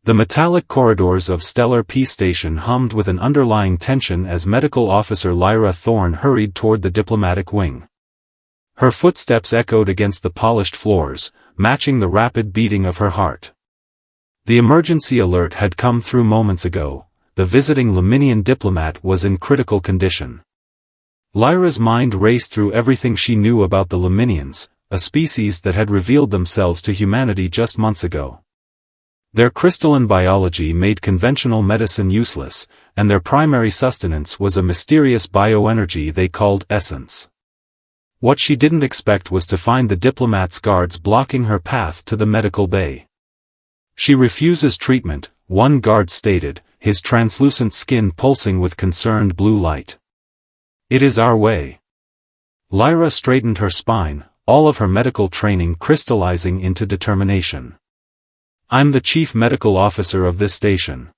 The metallic corridors of Stellar Peace Station hummed with an underlying tension as Medical Officer Lyra Thorne hurried toward the diplomatic wing. Her footsteps echoed against the polished floors, matching the rapid beating of her heart. The emergency alert had come through moments ago. The visiting Leminian diplomat was in critical condition. Lyra's mind raced through everything she knew about the Leminians, a species that had revealed themselves to humanity just months ago. Their crystalline biology made conventional medicine useless, and their primary sustenance was a mysterious bioenergy they called essence. What she didn't expect was to find the diplomat's guards blocking her path to the medical bay. "She refuses treatment," one guard stated, his translucent skin pulsing with concerned blue light. "It is our way." Lyra straightened her spine, all of her medical training crystallizing into determination. "I'm the chief medical officer of this station.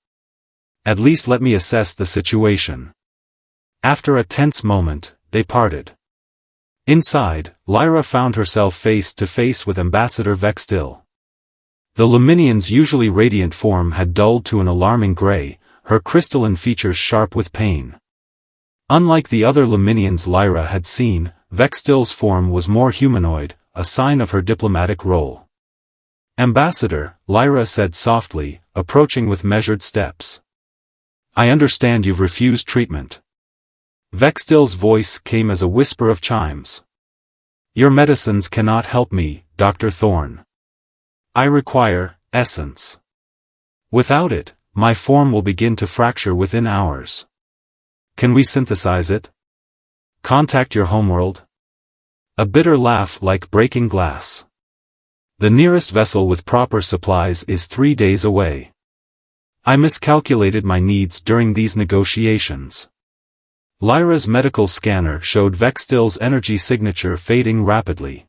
At least let me assess the situation." After a tense moment, they parted. Inside, Lyra found herself face to face with Ambassador Vextil. The Leminian's usually radiant form had dulled to an alarming gray, her crystalline features sharp with pain. Unlike the other Leminians Lyra had seen, Vextil's form was more humanoid, a sign of her diplomatic role. "Ambassador," Lyra said softly, approaching with measured steps. "I understand you've refused treatment." Vextil's voice came as a whisper of chimes. "Your medicines cannot help me, Dr. Thorne. I require essence. Without it, my form will begin to fracture within hours. Can we synthesize it? Contact your homeworld?" A bitter laugh like breaking glass. "The nearest vessel with proper supplies is 3 days away. I miscalculated my needs during these negotiations." Lyra's medical scanner showed Vextil's energy signature fading rapidly.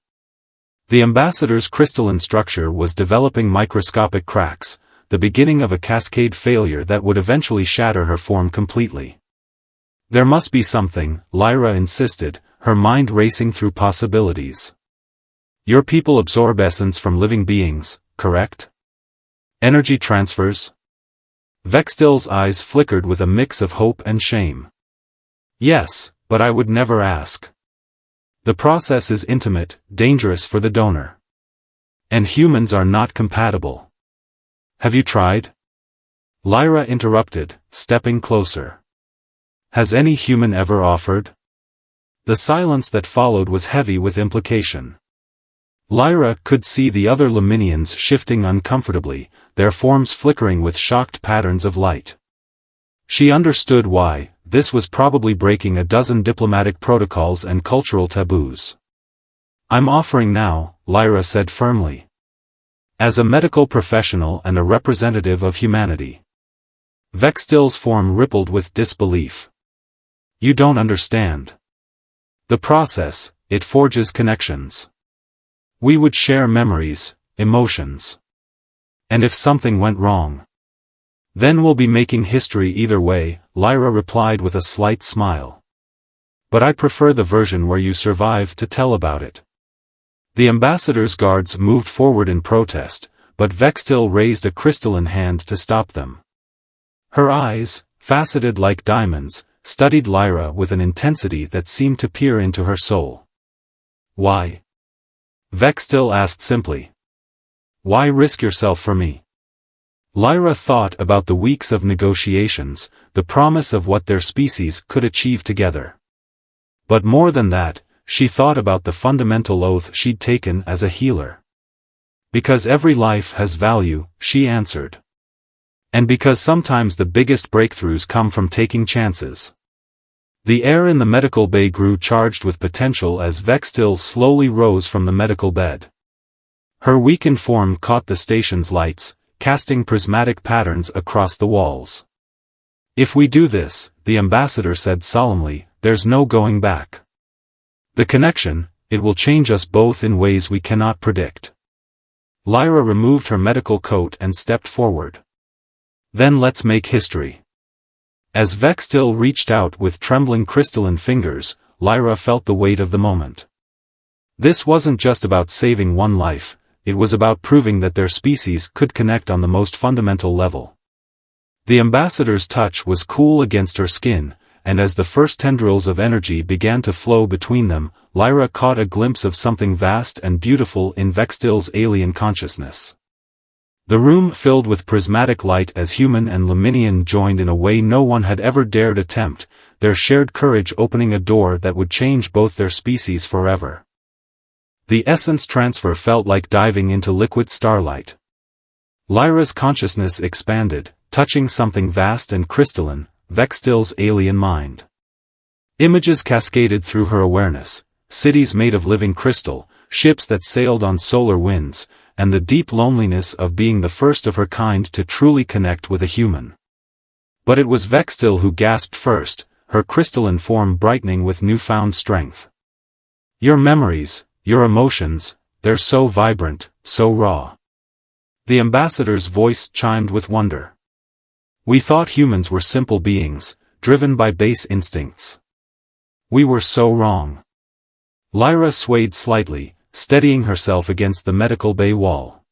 The ambassador's crystalline structure was developing microscopic cracks, the beginning of a cascade failure that would eventually shatter her form completely. "There must be something," Lyra insisted, her mind racing through possibilities. "Your people absorb essence from living beings, correct? Energy transfers?" Vextil's eyes flickered with a mix of hope and shame. "Yes, but I would never ask. The process is intimate, dangerous for the donor. And humans are not compatible." "Have you tried?" Lyra interrupted, stepping closer. "Has any human ever offered?" The silence that followed was heavy with implication. Lyra could see the other Leminians shifting uncomfortably, their forms flickering with shocked patterns of light. She understood why. This was probably breaking a dozen diplomatic protocols and cultural taboos. "I'm offering now," Lyra said firmly. "As a medical professional and a representative of humanity." Vextil's form rippled with disbelief. "You don't understand. The process, it forges connections. We would share memories, emotions. And if something went wrong, then we'll be making history either way," Lyra replied with a slight smile. "But I prefer the version where you survive to tell about it." The ambassador's guards moved forward in protest, but Vextil raised a crystalline hand to stop them. Her eyes, faceted like diamonds, studied Lyra with an intensity that seemed to peer into her soul. "Why?" Vextil asked simply. "Why risk yourself for me?" Lyra thought about the weeks of negotiations, the promise of what their species could achieve together. But more than that, she thought about the fundamental oath she'd taken as a healer. "Because every life has value," she answered. "And because sometimes the biggest breakthroughs come from taking chances." The air in the medical bay grew charged with potential as Vextil slowly rose from the medical bed. Her weakened form caught the station's lights, casting prismatic patterns across the walls. "If we do this," the ambassador said solemnly, "there's no going back. The connection, it will change us both in ways we cannot predict." Lyra removed her medical coat and stepped forward. "Then let's make history." As Vextil reached out with trembling crystalline fingers, Lyra felt the weight of the moment. This wasn't just about saving one life, it was about proving that their species could connect on the most fundamental level. The ambassador's touch was cool against her skin, and as the first tendrils of energy began to flow between them, Lyra caught a glimpse of something vast and beautiful in Vextil's alien consciousness. The room filled with prismatic light as human and Lemnian joined in a way no one had ever dared attempt, their shared courage opening a door that would change both their species forever. The essence transfer felt like diving into liquid starlight. Lyra's consciousness expanded, touching something vast and crystalline, Vextil's alien mind. Images cascaded through her awareness, cities made of living crystal, ships that sailed on solar winds, and the deep loneliness of being the first of her kind to truly connect with a human. But it was Vextil who gasped first, her crystalline form brightening with newfound strength. Your memories, your emotions, they're so vibrant, so raw. The ambassador's voice chimed with wonder. We thought humans were simple beings, driven by base instincts. We were so wrong. Lyra swayed slightly, steadying herself against the medical bay wall.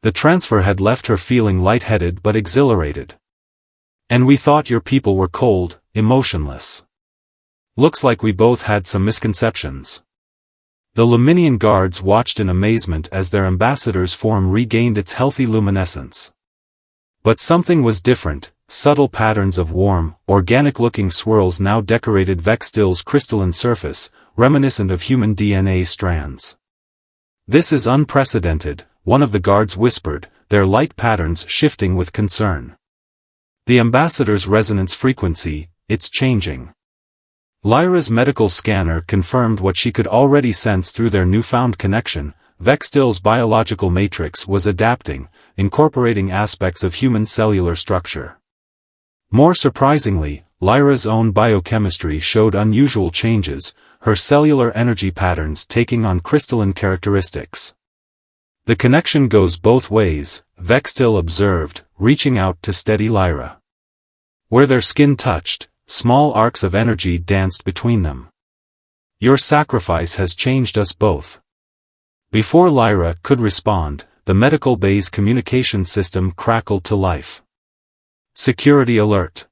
The transfer had left her feeling lightheaded but exhilarated. And we thought your people were cold, emotionless. Looks like we both had some misconceptions. The Lemnian guards watched in amazement as their ambassador's form regained its healthy luminescence. But something was different, subtle patterns of warm, organic-looking swirls now decorated Vextil's crystalline surface, reminiscent of human DNA strands. This is unprecedented, one of the guards whispered, their light patterns shifting with concern. The ambassador's resonance frequency, it's changing. Lyra's medical scanner confirmed what she could already sense through their newfound connection. Vextil's biological matrix was adapting, incorporating aspects of human cellular structure. More surprisingly, Lyra's own biochemistry showed unusual changes, her cellular energy patterns taking on crystalline characteristics. The connection goes both ways, Vextil observed, reaching out to steady Lyra. Where their skin touched, small arcs of energy danced between them. Your sacrifice has changed us both. Before Lyra could respond, the medical bay's communication system crackled to life. Security alert.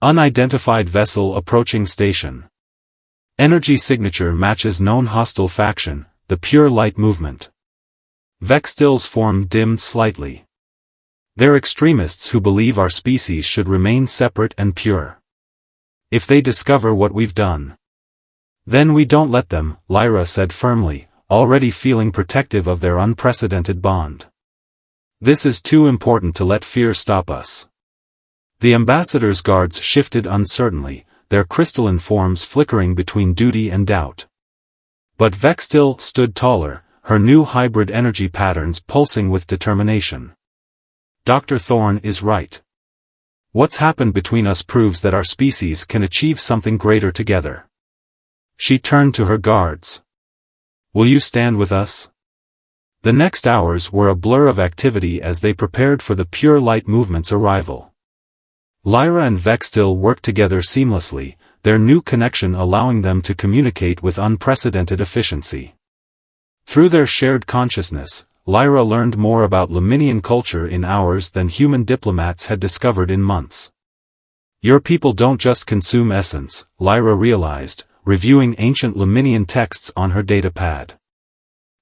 Unidentified vessel approaching station. Energy signature matches known hostile faction, the Pure Light Movement. Vextil's form dimmed slightly. They're extremists who believe our species should remain separate and pure. If they discover what we've done, then we don't let them, Lyra said firmly, already feeling protective of their unprecedented bond. This is too important to let fear stop us. The ambassador's guards shifted uncertainly, their crystalline forms flickering between duty and doubt. But Vextil stood taller, her new hybrid energy patterns pulsing with determination. Dr. Thorne is right. What's happened between us proves that our species can achieve something greater together. She turned to her guards. Will you stand with us? The next hours were a blur of activity as they prepared for the Pure Light Movement's arrival. Lyra and Vextil worked together seamlessly, their new connection allowing them to communicate with unprecedented efficiency. Through their shared consciousness, Lyra learned more about Lemnian culture in hours than human diplomats had discovered in months. Your people don't just consume essence, Lyra realized, reviewing ancient Lemnian texts on her datapad.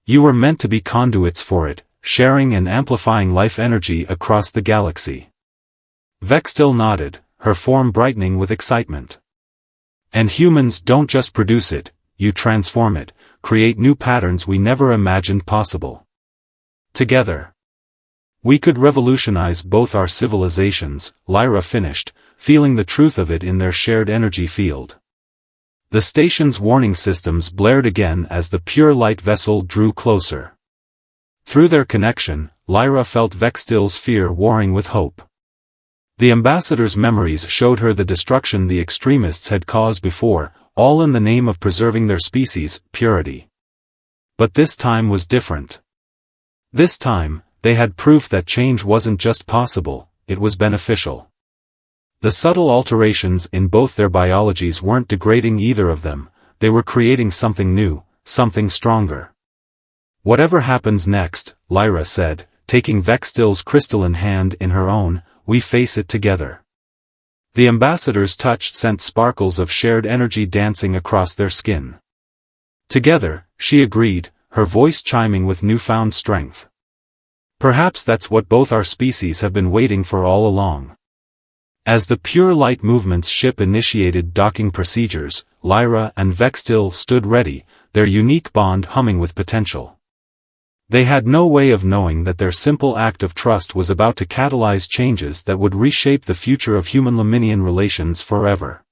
You were meant to be conduits for it, sharing and amplifying life energy across the galaxy. Vextil nodded, her form brightening with excitement. And humans don't just produce it, you transform it, create new patterns we never imagined possible. Together, we could revolutionize both our civilizations, Lyra finished, feeling the truth of it in their shared energy field. The station's warning systems blared again as the Pure Light vessel drew closer. Through their connection, Lyra felt Vextil's fear warring with hope. The ambassador's memories showed her the destruction the extremists had caused before, all in the name of preserving their species' purity. But this time was different. This time, they had proof that change wasn't just possible, it was beneficial. The subtle alterations in both their biologies weren't degrading either of them, they were creating something new, something stronger. Whatever happens next, Lyra said, taking Vextil's crystalline hand in her own, we face it together. The ambassador's touch sent sparkles of shared energy dancing across their skin. Together, she agreed, her voice chiming with newfound strength. Perhaps that's what both our species have been waiting for all along. As the Pure Light Movement's ship initiated docking procedures, Lyra and Vextil stood ready, their unique bond humming with potential. They had no way of knowing that their simple act of trust was about to catalyze changes that would reshape the future of human-Lemnian relations forever.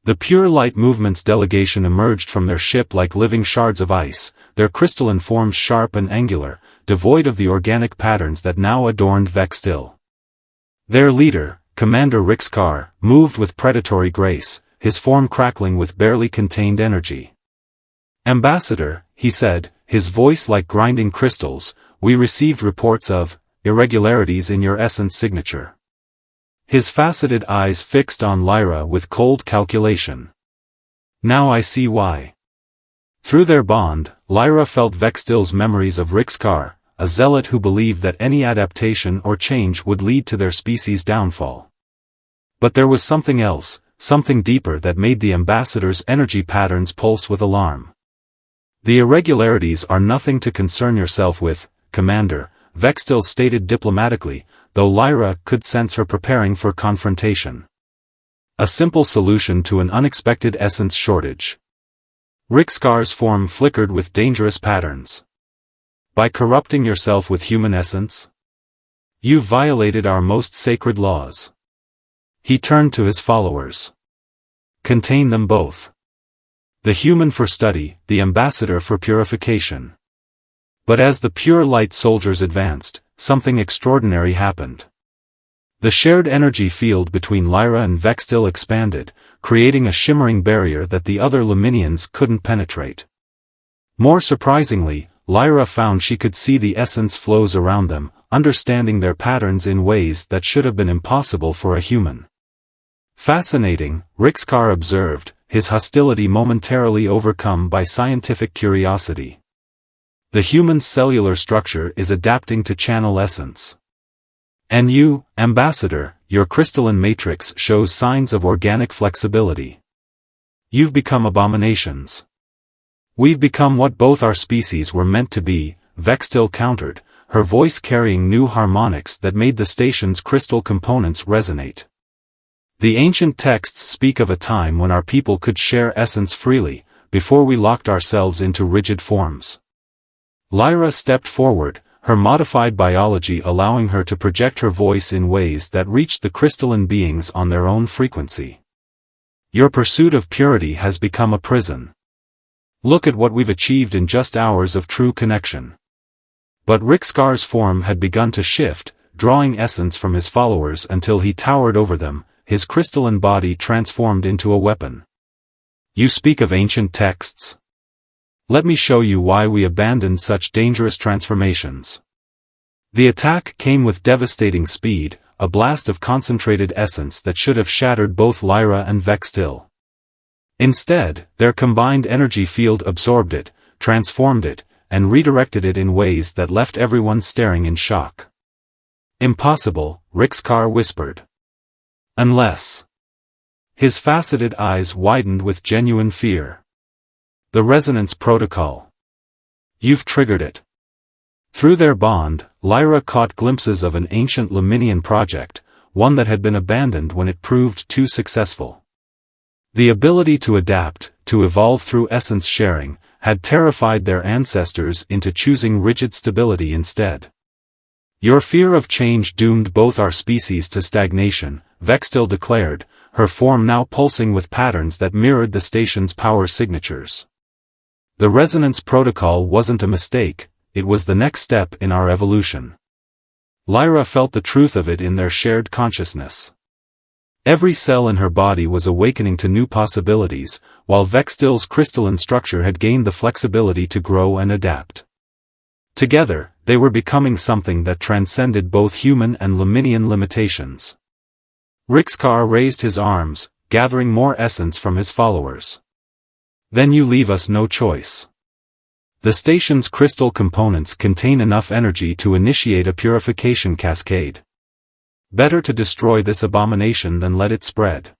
The Pure Light Movement's delegation emerged from their ship like living shards of ice, their crystalline forms sharp and angular, devoid of the organic patterns that now adorned Vextil. Their leader, Commander Rixkar, moved with predatory grace, his form crackling with barely contained energy. "Ambassador," he said, his voice like grinding crystals, "we received reports of irregularities in your essence signature." His faceted eyes fixed on Lyra with cold calculation. "Now I see why." Through their bond, Lyra felt Vextil's memories of Rixkar, a zealot who believed that any adaptation or change would lead to their species' downfall. But there was something else, something deeper that made the ambassador's energy patterns pulse with alarm. "The irregularities are nothing to concern yourself with, Commander," Vextil stated diplomatically, though Lyra could sense her preparing for confrontation. "A simple solution to an unexpected essence shortage." Rixkar's form flickered with dangerous patterns. "By corrupting yourself with human essence? You've violated our most sacred laws." He turned to his followers. "Contain them both. The human for study, the ambassador for purification." But as the pure light soldiers advanced, something extraordinary happened. The shared energy field between Lyra and Vextil expanded, creating a shimmering barrier that the other Lemnians couldn't penetrate. More surprisingly, Lyra found she could see the essence flows around them, understanding their patterns in ways that should have been impossible for a human. "Fascinating," Rixkar observed, his hostility momentarily overcome by scientific curiosity. "The human's cellular structure is adapting to channel essence. And you, Ambassador, your crystalline matrix shows signs of organic flexibility. You've become abominations." "We've become what both our species were meant to be," Vextil countered, her voice carrying new harmonics that made the station's crystal components resonate. "The ancient texts speak of a time when our people could share essence freely, before we locked ourselves into rigid forms." Lyra stepped forward, her modified biology allowing her to project her voice in ways that reached the crystalline beings on their own frequency. "Your pursuit of purity has become a prison. Look at what we've achieved in just hours of true connection." But Rixkar's form had begun to shift, drawing essence from his followers until he towered over them, his crystalline body transformed into a weapon. "You speak of ancient texts? Let me show you why we abandoned such dangerous transformations." The attack came with devastating speed, a blast of concentrated essence that should have shattered both Lyra and Vextil. Instead, their combined energy field absorbed it, transformed it, and redirected it in ways that left everyone staring in shock. "Impossible," Rixkar whispered. "Unless..." His faceted eyes widened with genuine fear. "The resonance protocol. You've triggered it." Through their bond, Lyra caught glimpses of an ancient Lemnian project, one that had been abandoned when it proved too successful. The ability to adapt, to evolve through essence sharing, had terrified their ancestors into choosing rigid stability instead. "Your fear of change doomed both our species to stagnation," Vextil declared, her form now pulsing with patterns that mirrored the station's power signatures. "The resonance protocol wasn't a mistake, it was the next step in our evolution." Lyra felt the truth of it in their shared consciousness. Every cell in her body was awakening to new possibilities, while Vextil's crystalline structure had gained the flexibility to grow and adapt. Together, they were becoming something that transcended both human and Lemnian limitations. Rixkar raised his arms, gathering more essence from his followers. "Then you leave us no choice. The station's crystal components contain enough energy to initiate a purification cascade. Better to destroy this abomination than let it spread.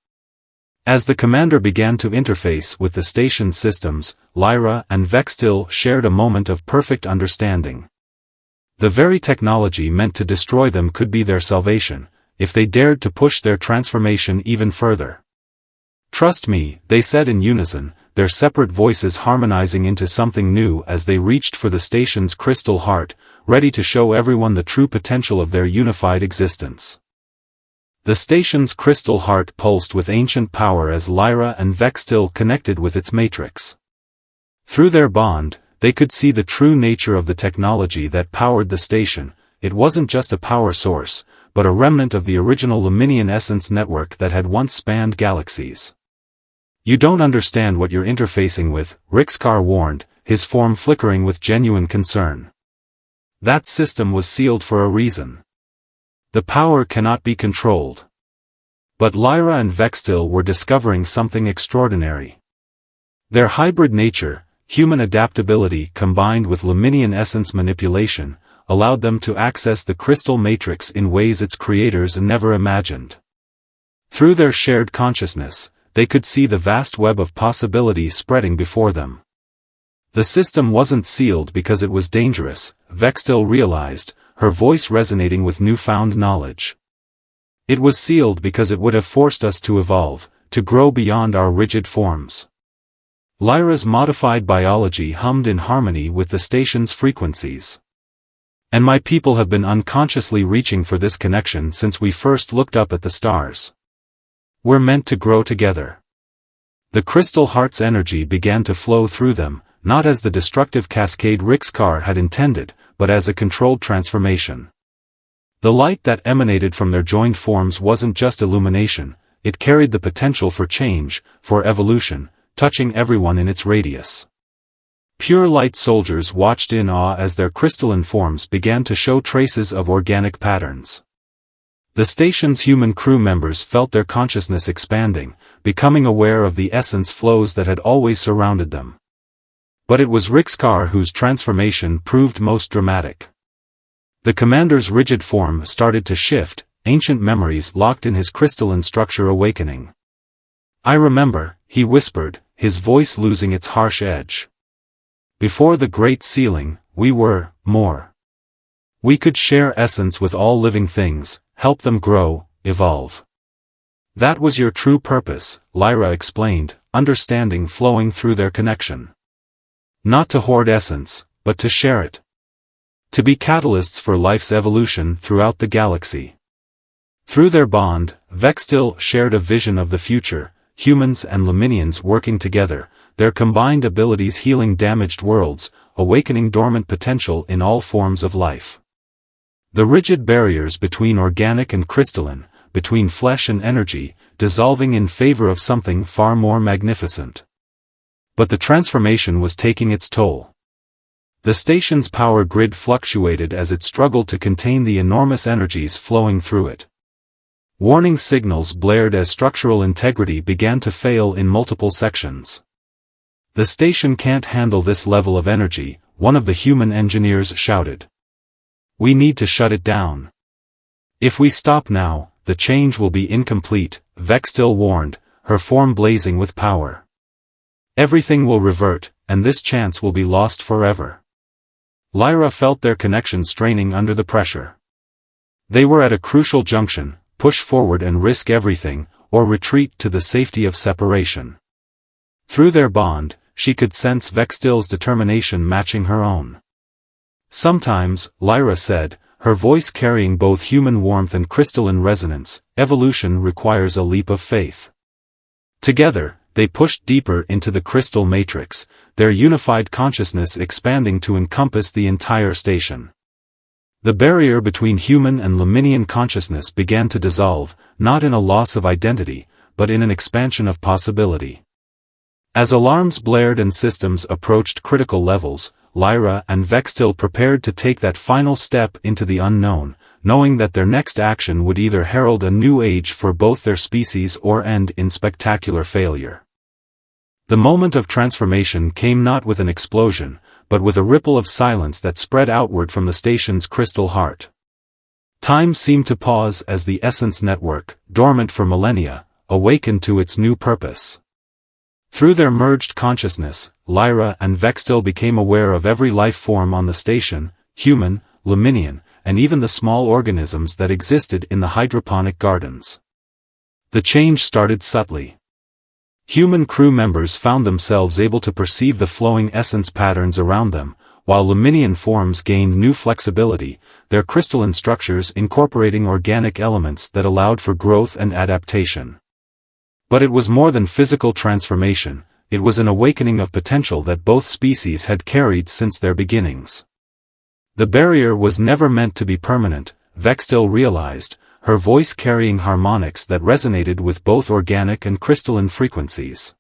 As the commander began to interface with the station's systems, Lyra and Vextil shared a moment of perfect understanding. The very technology meant to destroy them could be their salvation, if they dared to push their transformation even further. "Trust me," they said in unison, their separate voices harmonizing into something new as they reached for the station's crystal heart, ready to show everyone the true potential of their unified existence. The station's crystal heart pulsed with ancient power as Lyra and Vextil connected with its matrix. Through their bond, they could see the true nature of the technology that powered the station. It wasn't just a power source, but a remnant of the original Luminian essence network that had once spanned galaxies. "You don't understand what you're interfacing with," Rixkar warned, his form flickering with genuine concern. "That system was sealed for a reason. The power cannot be controlled." But Lyra and Vextil were discovering something extraordinary. Their hybrid nature, human adaptability combined with Luminian essence manipulation, allowed them to access the crystal matrix in ways its creators never imagined. Through their shared consciousness, they could see the vast web of possibility spreading before them. The system wasn't sealed because it was dangerous, Vextil realized, her voice resonating with newfound knowledge. It was sealed because it would have forced us to evolve, to grow beyond our rigid forms. Lyra's modified biology hummed in harmony with the station's frequencies. "And my people have been unconsciously reaching for this connection since we first looked up at the stars. We're meant to grow together." The crystal heart's energy began to flow through them, not as the destructive cascade Rixkar had intended, but as a controlled transformation. The light that emanated from their joined forms wasn't just illumination, it carried the potential for change, for evolution, touching everyone in its radius. Pure light soldiers watched in awe as their crystalline forms began to show traces of organic patterns. The station's human crew members felt their consciousness expanding, becoming aware of the essence flows that had always surrounded them. But it was Rixkar whose transformation proved most dramatic. The commander's rigid form started to shift, ancient memories locked in his crystalline structure awakening. "I remember," he whispered, his voice losing its harsh edge. "Before the Great Sealing, we were more. We could share essence with all living things, help them grow, evolve. That was your true purpose," Lyra explained, understanding flowing through their connection. "Not to hoard essence, but to share it. To be catalysts for life's evolution throughout the galaxy." Through their bond, Vextil shared a vision of the future, humans and Luminians working together, their combined abilities healing damaged worlds, awakening dormant potential in all forms of life. The rigid barriers between organic and crystalline, between flesh and energy, dissolving in favor of something far more magnificent. But the transformation was taking its toll. The station's power grid fluctuated as it struggled to contain the enormous energies flowing through it. Warning signals blared as structural integrity began to fail in multiple sections. "The station can't handle this level of energy," one of the human engineers shouted. "We need to shut it down. If we stop now, the change will be incomplete," Vextil warned, her form blazing with power. "Everything will revert, and this chance will be lost forever." Lyra felt their connection straining under the pressure. They were at a crucial junction: push forward and risk everything, or retreat to the safety of separation. Through their bond, she could sense Vextil's determination matching her own. "Sometimes," Lyra said, her voice carrying both human warmth and crystalline resonance, "evolution requires a leap of faith." Together, they pushed deeper into the crystal matrix, their unified consciousness expanding to encompass the entire station. The barrier between human and Luminian consciousness began to dissolve, not in a loss of identity, but in an expansion of possibility. As alarms blared and systems approached critical levels, Lyra and Vextil prepared to take that final step into the unknown, knowing that their next action would either herald a new age for both their species or end in spectacular failure. The moment of transformation came not with an explosion, but with a ripple of silence that spread outward from the station's crystal heart. Time seemed to pause as the Essence Network, dormant for millennia, awakened to its new purpose. Through their merged consciousness, Lyra and Vextil became aware of every life form on the station, human, Leminian, and even the small organisms that existed in the hydroponic gardens. The change started subtly. Human crew members found themselves able to perceive the flowing essence patterns around them, while Leminian forms gained new flexibility, their crystalline structures incorporating organic elements that allowed for growth and adaptation. But it was more than physical transformation, it was an awakening of potential that both species had carried since their beginnings. The barrier was never meant to be permanent, Vextil realized, her voice carrying harmonics that resonated with both organic and crystalline frequencies.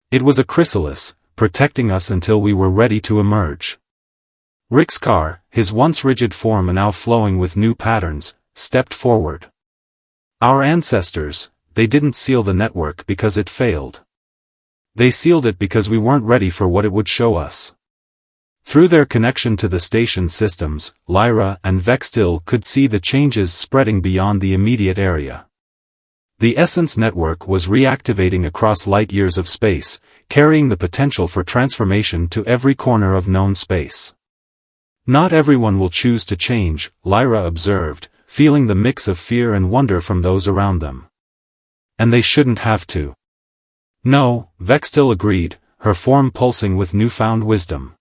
It was a chrysalis, protecting us until we were ready to emerge. Rixkar, his once rigid form now flowing with new patterns, stepped forward. Our ancestors, they didn't seal the network because it failed. They sealed it because we weren't ready for what it would show us. Through their connection to the station systems, Lyra and Vextil could see the changes spreading beyond the immediate area. The Essence Network was reactivating across light years of space, carrying the potential for transformation to every corner of known space. Not everyone will choose to change, Lyra observed, feeling the mix of fear and wonder from those around them. And they shouldn't have to. No, Vextil agreed, her form pulsing with newfound wisdom.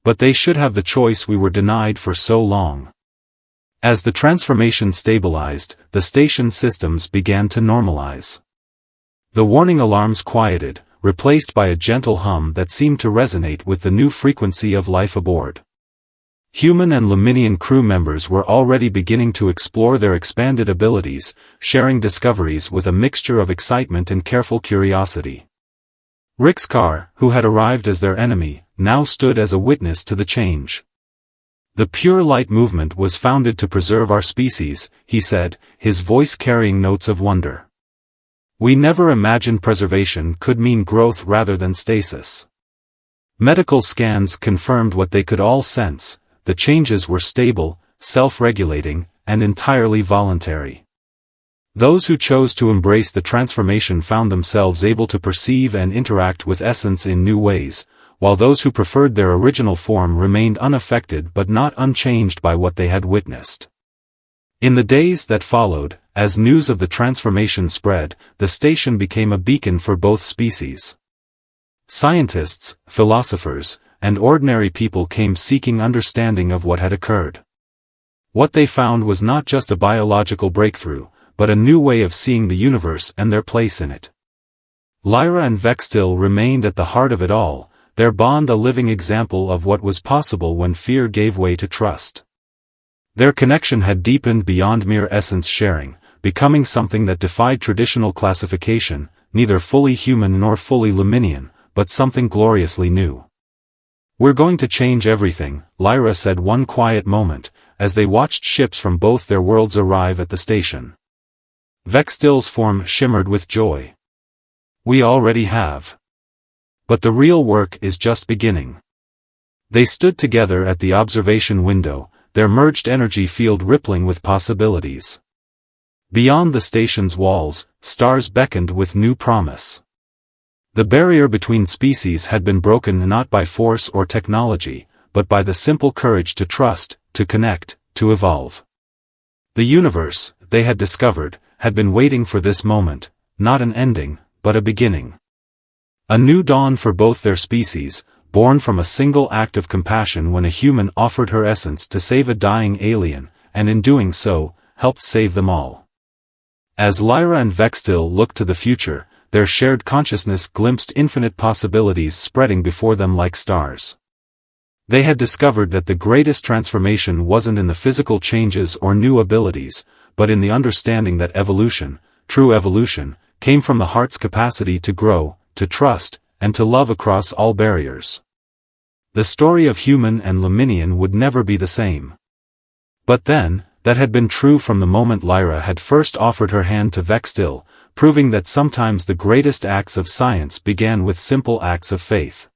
But they should have the choice we were denied for so long. As the transformation stabilized, the station systems began to normalize. The warning alarms quieted, replaced by a gentle hum that seemed to resonate with the new frequency of life aboard. Human and Leminian crew members were already beginning to explore their expanded abilities, sharing discoveries with a mixture of excitement and careful curiosity. Rixkar, who had arrived as their enemy, now stood as a witness to the change. The Pure Light Movement was founded to preserve our species, he said, his voice carrying notes of wonder. We never imagined preservation could mean growth rather than stasis. Medical scans confirmed what they could all sense. The changes were stable, self-regulating, and entirely voluntary. Those who chose to embrace the transformation found themselves able to perceive and interact with essence in new ways, while those who preferred their original form remained unaffected but not unchanged by what they had witnessed. In the days that followed, as news of the transformation spread, the station became a beacon for both species. Scientists, philosophers, and ordinary people came seeking understanding of what had occurred. What they found was not just a biological breakthrough, but a new way of seeing the universe and their place in it. Lyra and Vextil remained at the heart of it all, their bond a living example of what was possible when fear gave way to trust. Their connection had deepened beyond mere essence sharing, becoming something that defied traditional classification, neither fully human nor fully Leminian, but something gloriously new. We're going to change everything, Lyra said one quiet moment, as they watched ships from both their worlds arrive at the station. Vextil's form shimmered with joy. We already have. But the real work is just beginning. They stood together at the observation window, their merged energy field rippling with possibilities. Beyond the station's walls, stars beckoned with new promise. The barrier between species had been broken not by force or technology, but by the simple courage to trust, to connect, to evolve. The universe, they had discovered, had been waiting for this moment, not an ending, but a beginning. A new dawn for both their species, born from a single act of compassion when a human offered her essence to save a dying alien, and in doing so, helped save them all. As Lyra and Vextil looked to the future, their shared consciousness glimpsed infinite possibilities spreading before them like stars. They had discovered that the greatest transformation wasn't in the physical changes or new abilities, but in the understanding that evolution, true evolution, came from the heart's capacity to grow, to trust, and to love across all barriers. The story of human and Leminian would never be the same. But then, that had been true from the moment Lyra had first offered her hand to Vextil, proving that sometimes the greatest acts of science began with simple acts of faith.